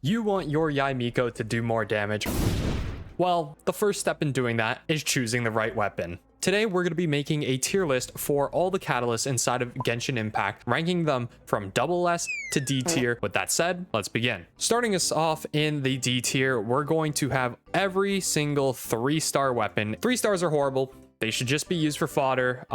You want your Yae Miko to do more damage. Well, the first step in doing that is choosing the right weapon. Today, we're going to be making a tier list for all the catalysts inside of Genshin Impact, ranking them from SS to D tier. With that said, let's begin. Starting us off in the D tier, we're going to have every single 3-star weapon. 3 stars are horrible. They should just be used for fodder.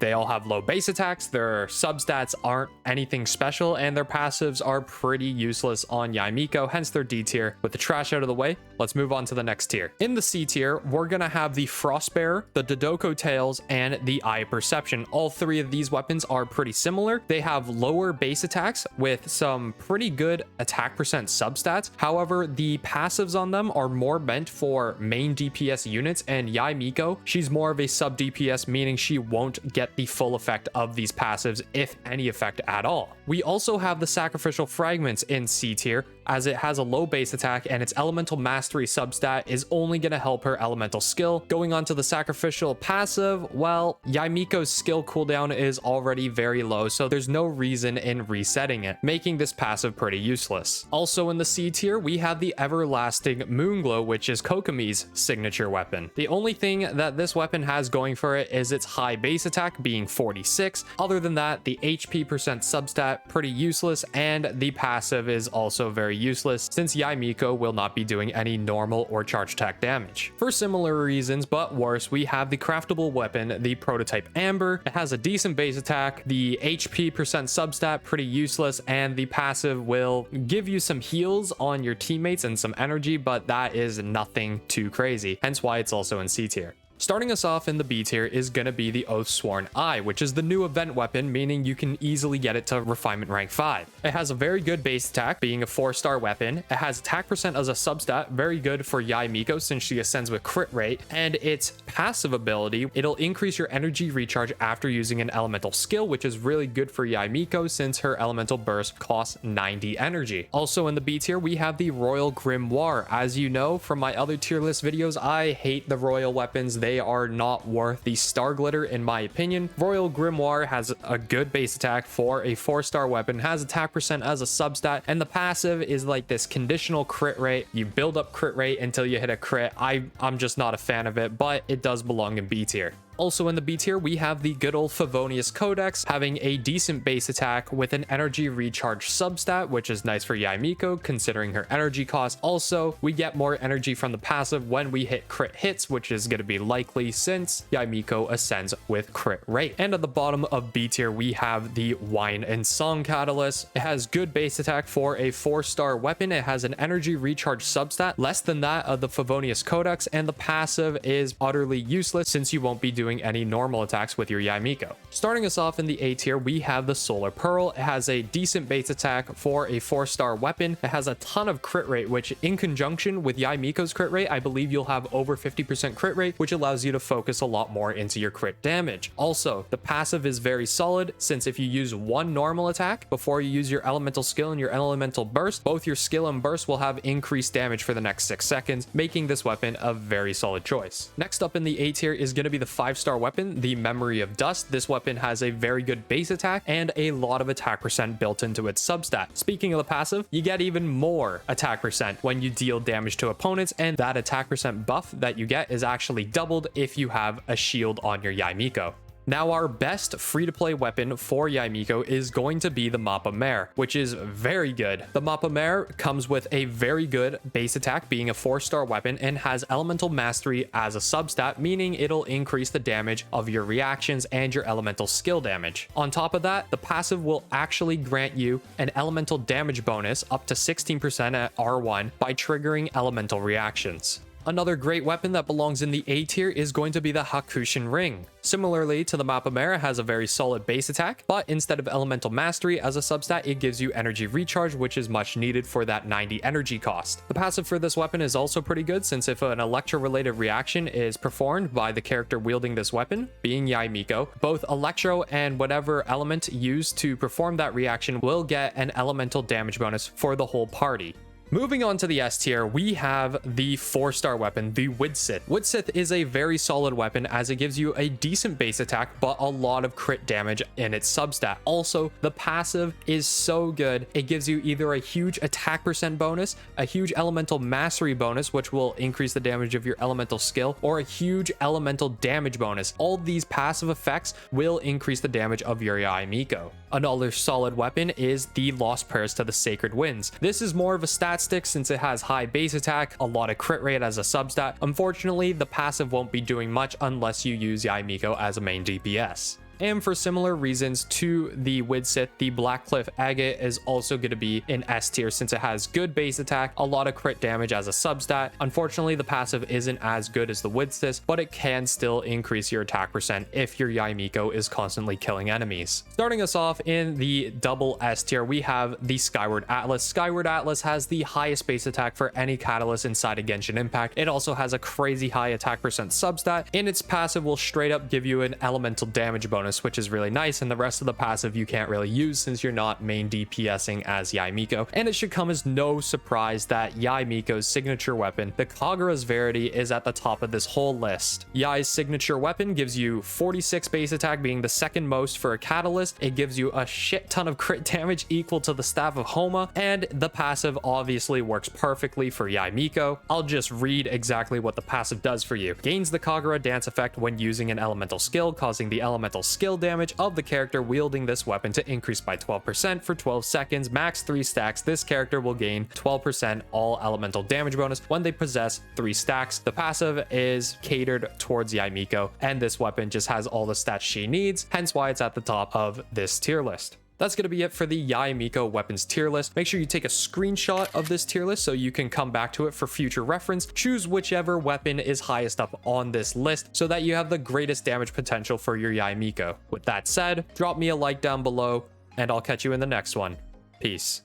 They all have low base attacks, their substats aren't anything special, and their passives are pretty useless on Yae Miko, hence their D tier. With the trash out of the way, let's move on to the next tier. In the C tier, we're gonna have the Frostbearer, the Dodoko Tails, and the Eye Perception. All 3 of these weapons are pretty similar. They have lower base attacks with some pretty good attack percent substats. However, the passives on them are more meant for main DPS units, and Yae Miko, she's more of a sub DPS, meaning she won't get the full effect of these passives, if any effect at all. We also have the Sacrificial Fragments in C tier, as it has a low base attack and its Elemental Mastery substat is only going to help her elemental skill. Going on to the Sacrificial passive, well, Yae Miko's skill cooldown is already very low, so there's no reason in resetting it, making this passive pretty useless. Also in the C tier, we have the Everlasting Moonglow, which is Kokomi's signature weapon. The only thing that this weapon has going for it is its high base attack being 46. Other than that, the HP percent substat pretty useless, and the passive is also very useless since Yae Miko will not be doing any normal or charge attack damage. For similar reasons but worse, we have the craftable weapon, the Prototype Amber. It has a decent base attack, the HP percent substat pretty useless, and the passive will give you some heals on your teammates and some energy, but that is nothing too crazy, hence why it's also in C tier. Starting us off in the B tier is going to be the Oathsworn Eye, which is the new event weapon, meaning you can easily get it to refinement rank 5. It has a very good base attack, being a 4-star weapon. It has attack percent as a substat, very good for Yae Miko since she ascends with crit rate, and its passive ability, it'll increase your energy recharge after using an elemental skill, which is really good for Yae Miko since her elemental burst costs 90 energy. Also in the B tier, we have the Royal Grimoire. As you know from my other tier list videos, I hate the royal weapons. They are not worth the star glitter in my opinion. Royal Grimoire has a good base attack for a 4-star weapon, has attack percent as a substat, and the passive is like this conditional crit rate. You build up crit rate until you hit a crit. I'm just not a fan of it, but it does belong in B tier. Also in the B tier, we have the good old Favonius Codex, having a decent base attack with an energy recharge substat, which is nice for Yae Miko considering her energy cost. Also, we get more energy from the passive when we hit crit hits, which is going to be likely since Yae Miko ascends with crit rate. And at the bottom of B tier, we have the Wine and Song Catalyst. It has good base attack for a 4-star weapon. It has an energy recharge substat less than that of the Favonius Codex, and the passive is utterly useless since you won't be doing any normal attacks with your Yae Miko. Starting us off in the A tier, we have the Solar Pearl. It has a decent base attack for a 4-star weapon. It has a ton of crit rate, which in conjunction with Yae Miko's crit rate, I believe you'll have over 50% crit rate, which allows you to focus a lot more into your crit damage. Also, the passive is very solid since if you use one normal attack before you use your elemental skill and your elemental burst, both your skill and burst will have increased damage for the next 6 seconds, making this weapon a very solid choice. Next up in the A tier is going to be the 5-star weapon, the Memory of Dust. This weapon has a very good base attack and a lot of attack percent built into its substat. Speaking of the passive, you get even more attack percent when you deal damage to opponents, and that attack percent buff that you get is actually doubled if you have a shield on your Yae Miko. Now, our best free-to-play weapon for Yae Miko is going to be the Mapamere, which is very good. The Mapamere comes with a very good base attack, being a 4-star weapon, and has Elemental Mastery as a substat, meaning it'll increase the damage of your reactions and your elemental skill damage. On top of that, the passive will actually grant you an elemental damage bonus up to 16% at R1 by triggering elemental reactions. Another great weapon that belongs in the A tier is going to be the Hakushin Ring. Similarly to the Mapamere, has a very solid base attack, but instead of Elemental Mastery as a substat, it gives you energy recharge, which is much needed for that 90 energy cost. The passive for this weapon is also pretty good, since if an electro-related reaction is performed by the character wielding this weapon, being Yae Miko, both electro and whatever element used to perform that reaction will get an elemental damage bonus for the whole party. Moving on to the S tier, we have the 4-star weapon, the Widsith. Widsith is a very solid weapon as it gives you a decent base attack, but a lot of crit damage in its substat. Also, the passive is so good. It gives you either a huge attack percent bonus, a huge elemental mastery bonus, which will increase the damage of your elemental skill, or a huge elemental damage bonus. All these passive effects will increase the damage of your Yae Miko. Another solid weapon is the Lost Prayers to the Sacred Winds. This is more of a stat stick since it has high base attack, a lot of crit rate as a substat. Unfortunately, the passive won't be doing much unless you use Yae Miko as a main DPS. And for similar reasons to the Widsith, the Blackcliff Agate is also going to be in S tier since it has good base attack, a lot of crit damage as a substat. Unfortunately, the passive isn't as good as the Widsith, but it can still increase your attack percent if your Yae Miko is constantly killing enemies. Starting us off in the double S tier, we have the Skyward Atlas. Skyward Atlas has the highest base attack for any catalyst inside of Genshin Impact. It also has a crazy high attack percent substat, and its passive will straight up give you an elemental damage bonus, which is really nice, and the rest of the passive you can't really use since you're not main DPSing as Yae Miko. And it should come as no surprise that Yae Miko's signature weapon, the Kagura's Verity, is at the top of this whole list. Yae's signature weapon gives you 46 base attack, being the second most for a catalyst. It gives you a shit ton of crit damage equal to the Staff of Homa, and the passive obviously works perfectly for Yae Miko. I'll just read exactly what the passive does for you. Gains the Kagura dance effect when using an elemental skill, causing the elemental skill damage of the character wielding this weapon to increase by 12% for 12 seconds, max 3 stacks. This character will gain 12% all elemental damage bonus when they possess 3 stacks. The passive is catered towards Yae Miko, and this weapon just has all the stats she needs, hence why it's at the top of this tier list. That's going to be it for the Yae Miko weapons tier list. Make sure you take a screenshot of this tier list so you can come back to it for future reference. Choose whichever weapon is highest up on this list so that you have the greatest damage potential for your Yae Miko. With that said, drop me a like down below, and I'll catch you in the next one. Peace.